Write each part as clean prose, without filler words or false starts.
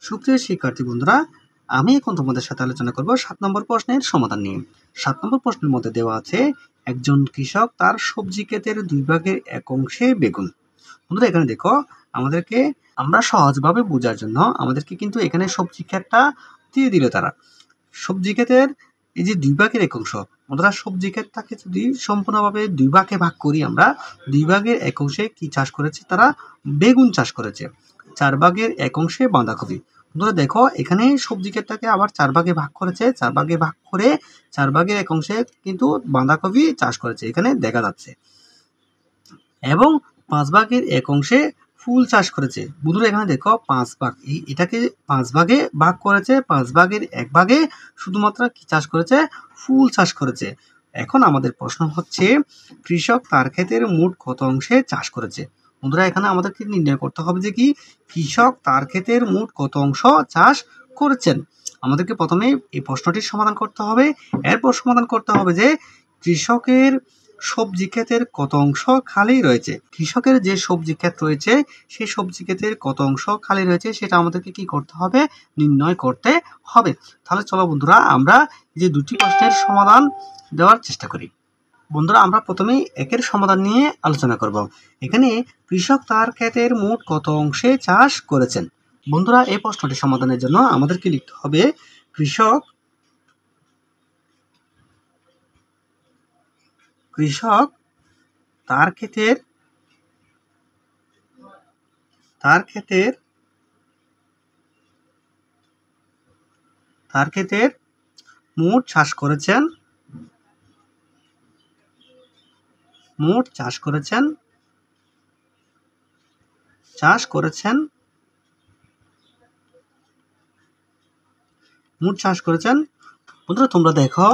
সুপ্রিয় শিক্ষার্থী বন্ধুরা, আমি এখন তোমাদের সাথে আলোচনা করব 7 নম্বর প্রশ্নের সমাধান নিয়ে। 7 নম্বর প্রশ্নের মধ্যে দেওয়া আছে একজন কৃষক তার সবজি ক্ষেতের 2 ভাগের 1 অংশে বেগুন। বন্ধুরা এখানে দেখো, আমরা সহজভাবে বোঝার জন্য আমাদেরকে কিন্তু এখানে সবজি ক্ষেতটা দিয়ে দিল তারা। সবজি ক্ষেতের এই যে 2 ভাগের 1 অংশ, বন্ধুরা সবজি ক্ষেতটাকে যদি সম্পূর্ণভাবে 2 ভাগে ভাগ করি, আমরা 2 ভাগের 1 অংশে কি চাষ করেছে তারা? বেগুন চাষ করেছে। 4 ভাগের 1 অংশে বাঁধাকপি। বন্ধুরা দেখো, এখানে সবজি ক্ষেতটাকে আবার 4 ভাগে ভাগ করেছে, 4 ভাগে ভাগ করে 4 ভাগের 1 অংশে কিন্তু বাঁধাকপি চাষ করেছে, এখানে দেখা যাচ্ছে। এবং 5 ভাগের 1 অংশে ফুল চাষ করেছে। বন্ধুরা এখানে দেখো 5 ভাগ, এটাকে 5 ভাগে ভাগ করেছে, 5 ভাগের 1 ভাগে শুধুমাত্র কি চাষ করেছে? ফুল চাষ করেছে। এখন আমাদের প্রশ্ন হচ্ছে, কৃষক তার ক্ষেতের মোট কত অংশে চাষ করেছে? বন্ধুরা এখানে আমাদেরকে নির্ণয় করতে হবে যে কি কৃষক তার ক্ষেতের মোট কত অংশ চাষ করেছেন। আমাদেরকে প্রথমে এই প্রশ্নটির সমাধান করতে হবে। এরপর সমাধান করতে হবে যে কৃষকের সবজি ক্ষেতের কত অংশ খালি রয়েছে। কৃষকের যে সবজি ক্ষেত রয়েছে সেই সবজি ক্ষেতের কত অংশ খালি রয়েছে সেটা আমাদেরকে কি করতে হবে? নির্ণয় করতে হবে। তাহলে চলো বন্ধুরা, আমরা যে দুটি প্রশ্নের সমাধান দেওয়ার চেষ্টা করি। বন্ধুরা আমরা প্রথমেই একের সমাধান নিয়ে আলোচনা করব। এখানে কৃষক তার ক্ষেতের মোট কত অংশে চাষ করেছেন। বন্ধুরা এই প্রশ্নটি সমাধানের জন্য আমাদেরকে লিখতে হবে কৃষক তার ক্ষেতের মোট চাষ করেছেন। বন্ধুরা তোমরা দেখো,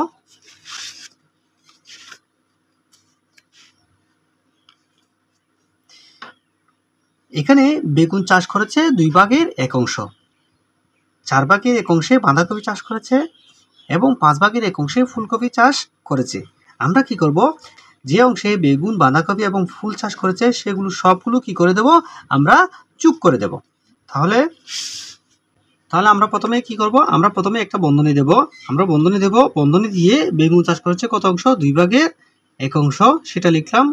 এখানে বেগুন চাষ করেছে 2 ভাগের 1 অংশ, 4 ভাগের 1 অংশে বাঁধাকপি চাষ করেছে এবং 5 ভাগের 1 অংশে ফুলকপি চাষ করেছে। আমরা কি করব? যে অংশে বেগুন, বাঁধাকপি এবং ফুল চাষ করেছে সেগুলো সবগুলো কি করে দেব? আমরা যোগ করে দেব। তাহলে আমরা প্রথমে কি করব? আমরা প্রথমে একটা বন্ধনী দেব। বন্ধনী দিয়ে বেগুন চাষ করেছে কত অংশ? 2 ভাগের 1 অংশ, সেটা লিখলাম,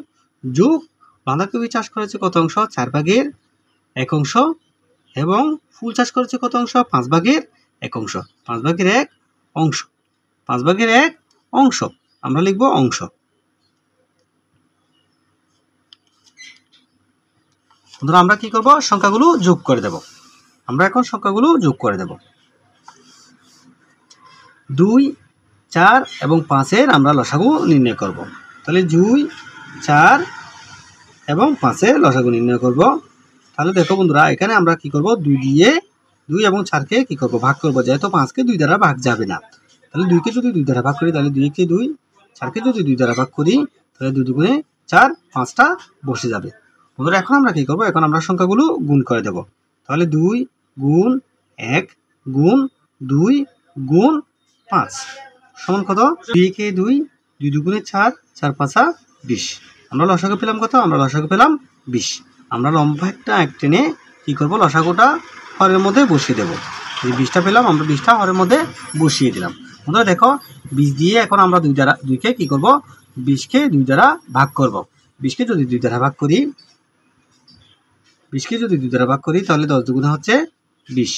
যোগ বাঁধাকপি চাষ করেছে কত অংশ? 4 ভাগের 1 অংশ, এবং ফুল চাষ করেছে কত অংশ? 5 ভাগের 1 অংশ। 5 ভাগের 1 অংশ, 5 ভাগের 1 অংশ, আমরা লিখব অংশ। বন্ধুরা আমরা কি করব? সংখ্যাগুলো যোগ করে দেব। আমরা এখন সংখ্যাগুলো যোগ করে দেব। 2, 4 এবং 5 এর আমরা লসাগু নির্ণয় করব। তাহলে 2, 4 এবং 5 এর লসাগু নির্ণয় করব। তাহলে দেখো বন্ধুরা, এখানে আমরা কি করব? 2 এবং 4কে কি করব? ভাগ করব, যেহেতু 5কে 2 দ্বারা ভাগ যাবে না। তাহলে 2কে যদি 2 দ্বারা ভাগ করি তাহলে 2 কে 2, 4কে যদি 2 দ্বারা ভাগ করি তাহলে 2 দুগুণে 4, 5টা বসে যাবে। বন্ধুরা এখন আমরা কি করব? এখন আমরা সংখ্যাগুলো গুণ করে দেব। তাহলে 2 গুণ 1 গুণ 2 গুণ 5 সমান কত? 2 কে 2, 2 দুগুণে 4, 4 5 20। আমরা লসাগু পেলাম কত? আমরা লসাগু পেলাম 20। আমরা লম্বা একটা এক টেনে কি করব? লসাগুটা হরের মধ্যে বসিয়ে দেব। এই 20টা পেলাম, আমরা 20টা হরের মধ্যে বসিয়ে দিলাম। বন্ধুরা দেখো, 20 দিয়ে এখন আমরা 2কে কি করব? 20কে 2 দ্বারা ভাগ করব। 20কে যদি 2 দ্বারা ভাগ করি তাহলে 10 দুগুণে হচ্ছে 20।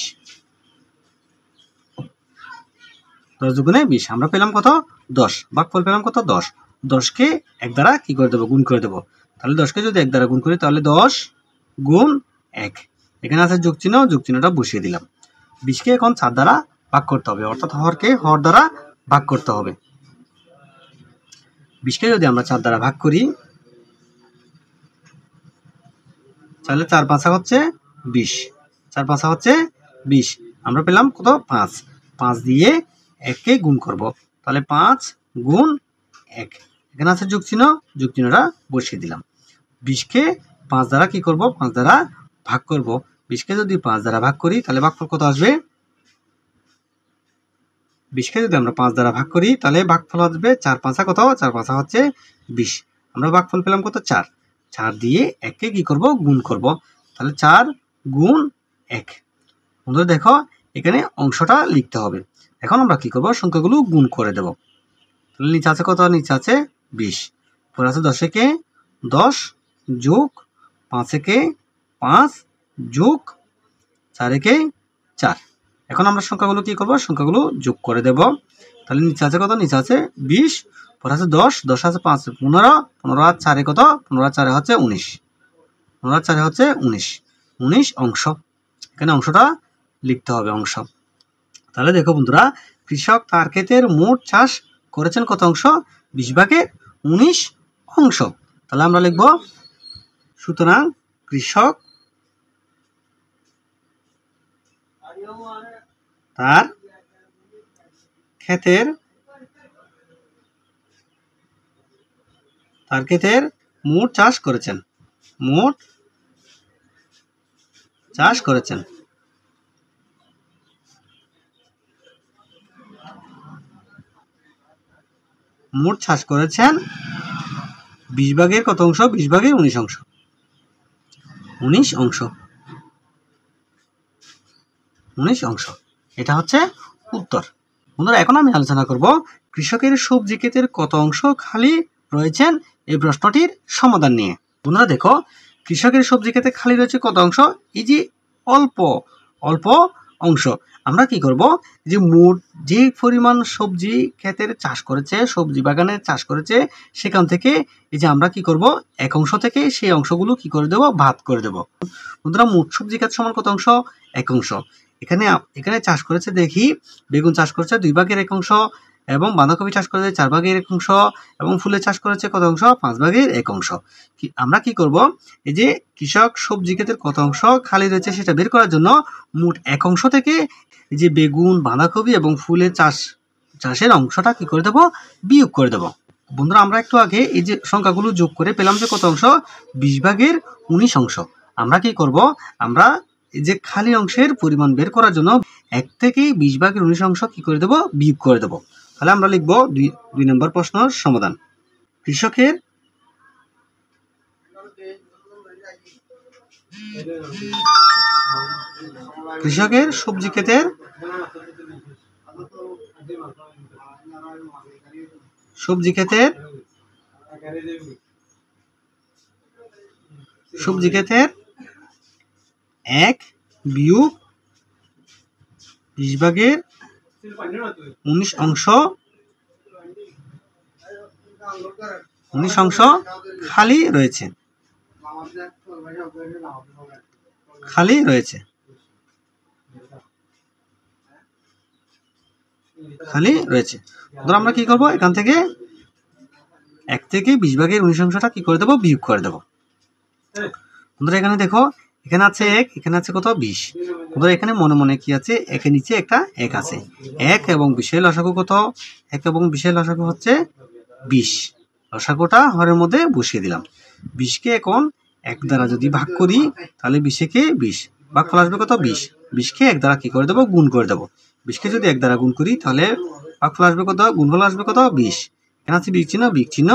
10 দুগুণে 20, আমরা পেলাম কত? 10। ভাগফল পেলাম কত? 10। 10কে 1 দ্বারা কি করে দেব? গুণ করে দেব। তাহলে 10কে যদি 1 দ্বারা গুণ করি তাহলে 10 গুণ 1, এখানে আছে যোগ চিহ্নটা বসিয়ে দিলাম। 20কে এখন 4 দ্বারা ভাগ করতে হবে, অর্থাৎ হরকে হর দ্বারা ভাগ করতে হবে। 20কে যদি আমরা 4 দ্বারা ভাগ করি তাহলে 4 5 হচ্ছে 20, 4 5 হচ্ছে 20। আমরা পেলাম কত? 5। 5 দিয়ে 1কে গুণ করব, তাহলে 5 গুণ 1, এখানে আছে যোগ চিহ্নটা বসিয়ে দিলাম। 20কে 5 দ্বারা কি করব? 5 দ্বারা ভাগ করব। 20কে যদি 5 দ্বারা ভাগ করি তাহলে ভাগফল কত আসবে? 20কে যদি আমরা 5 দ্বারা ভাগ করি তাহলে ভাগফল আসবে 4 5 কত? 4 5 হচ্ছে 20। আমরা ভাগফল পেলাম কত? 4। 4 দিয়ে 1কে কি করব? গুণ করব, তাহলে 4 গুণ 1। বন্ধুরা দেখো এখানে অংশটা লিখতে হবে। এখন আমরা কি করব, সংখ্যাগুলো গুণ করে দেব। তাহলে নিচে আছে কত, নিচে আছে 20, পরে আছে 10 একে 10 যোগ 5 একে 5 যোগ 4 একে 4। এখন আমরা সংখ্যাগুলো কি করব, সংখ্যাগুলো যোগ করে দেব। তাহলে নিচে আছে কত, নিচে আছে 20, পরে আছে 10, 10 আছে 5 15, 15 আর 4 কত, 15 আর 4 হচ্ছে 19, 15 আর 4 হচ্ছে 19, 19 অংশ। এখানে অংশটা লিখতে হবে, অংশ। তাহলে দেখো বন্ধুরা, কৃষক তার ক্ষেতের মোট চাষ করেছেন কত অংশ, 20 ভাগের 19 অংশ। তাহলে আমরা লিখব, সুতরাং কৃষক তার ক্ষেতের মোট চাষ করেছেন, মোট চাষ করেছেন। মোট চাষ করেছেন 20 ভাগের কত অংশ, 20 ভাগের 19 অংশ, 19 অংশ, 19 অংশ। এটা হচ্ছে উত্তর। বন্ধুরা এখন আমি আলোচনা করব কৃষকের সবজি ক্ষেতের কত অংশ খালি রয়েছেন এই প্রশ্নটির সমাধান নিয়ে। বন্ধুরা দেখো, কৃষকের সবজি ক্ষেতে খালি রয়েছে কত অংশ, এই যে অল্প অল্প অংশ। আমরা কি করব, যে মোট যে পরিমাণ সবজি ক্ষেতের চাষ করেছে, সবজি বাগানে চাষ করেছে, সেখান থেকে এই যে আমরা কি করব, এক অংশ থেকে সেই অংশগুলো কি করে দেব, ভাগ করে দেব। বন্ধুরা মোট সবজি ক্ষেত সমান কত অংশ, এক অংশ। এখানে চাষ করেছে, দেখি বেগুন চাষ করেছে 2 ভাগের 1 অংশ, এবং বাঁধাকপি চাষ করেছে 4 ভাগের 1 অংশ, এবং ফুলের চাষ করেছে কত অংশ, 5 ভাগের 1 অংশ। আমরা কি করব, এই যে কৃষক সবজি ক্ষেতের কত অংশ খালি রয়েছে সেটা বের করার জন্য মোট এক অংশ থেকে এই যে বেগুন, বাঁধাকপি এবং ফুলের চাষের অংশটা কি করে দেব, বিয়োগ করে দেব। বন্ধুরা আমরা একটু আগে এই যে সংখ্যাগুলো যোগ করে পেলাম যে কত অংশ, 20 ভাগের 19 অংশ। আমরা কি করব, আমরা এই যে খালি অংশের পরিমাণ বের করার জন্য 1 থেকে 20 ভাগের 19 অংশ কি করে দেব, বিয়োগ করে দেব। তাহলে আমরা লিখব 2 নম্বর প্রশ্নের সমাধান। কৃষকের সবজি ক্ষেতের এক বিয়োগ 20 ভাগের 19 অংশ খালি রয়েছে, আমরা কি করব, এখান থেকে 1 থেকে 20 ভাগের 19 অংশটা কি করে দেব, বিয়োগ করে দেব। বন্ধুরা এখানে দেখো, এখানে আছে 1, এখানে আছে কত, 20। বন্ধুরা এখানে মনে মনে কি আছে, একের নিচে একটা 1 আছে। 1 এবং 20 এর লসাগু কত, 1 এবং 20 এর লসাগু হচ্ছে 20। লসাগুটা হরের মধ্যে বসিয়ে দিলাম। 20 কে এখন 1 দ্বারা যদি ভাগ করি তাহলে 20 কে 20 ভাগফল আসবে কত, 20। 20 কে 1 দ্বারা কি করে দেব, গুণ করে দেব। 20 কে যদি 1 দ্বারা গুণ করি তাহলে ভাগফল আসবে কত, গুণফল আসবে কত, 20। এখানে আছে বিয়োগ চিহ্ন।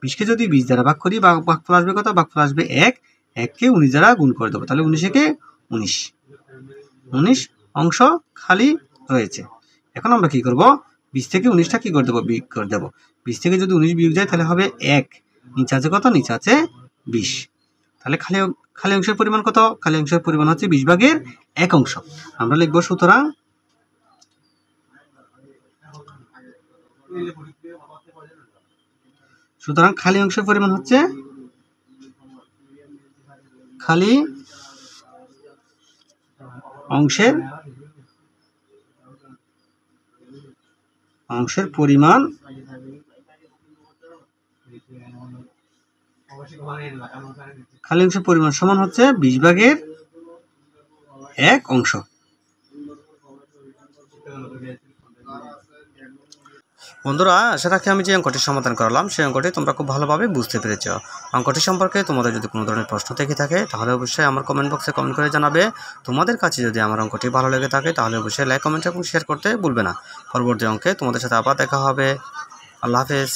20 কে যদি 20 দ্বারা ভাগ করি ভাগফল আসবে কত, ভাগফল আসবে 1। 1 কে 19 দ্বারা গুণ করে দেবো, তাহলে 19 কে 19 অংশ খালি রয়েছে। এখন আমরা কি করব, 20 থেকে 19টা কি করে দেবো, বিয়োগ করে দেবো। 20 থেকে যদি 19 বিয়োগ যায় তাহলে হবে 1, নিচে আছে কত, নিচে আছে 20। তাহলে খালি অংশের পরিমাণ কত, খালি অংশের পরিমাণ হচ্ছে 20 ভাগের 1 অংশ। আমরা লিখব, সুতরাং খালি অংশের পরিমাণ হচ্ছে, খালি অংশের পরিমাণ সমান হচ্ছে 20 ভাগের 1 অংশ। বন্ধুরা আশা রাখি আমি যে অঙ্কটি সমাধান করলাম সেই অঙ্কটি তোমরা খুব ভালোভাবে বুঝতে পেরেছ। অঙ্কটি সম্পর্কে তোমাদের যদি কোনো ধরনের প্রশ্ন থেকে থাকে তাহলে অবশ্যই আমার কমেন্ট বক্সে কমেন্ট করে জানাবে। তোমাদের কাছে যদি আমার অঙ্কটি ভালো লেগে থাকে তাহলে অবশ্যই লাইক, কমেন্ট এবং শেয়ার করতে ভুলবে না। পরবর্তী অঙ্কে তোমাদের সাথে আবার দেখা হবে। আল্লাহ হাফেজ।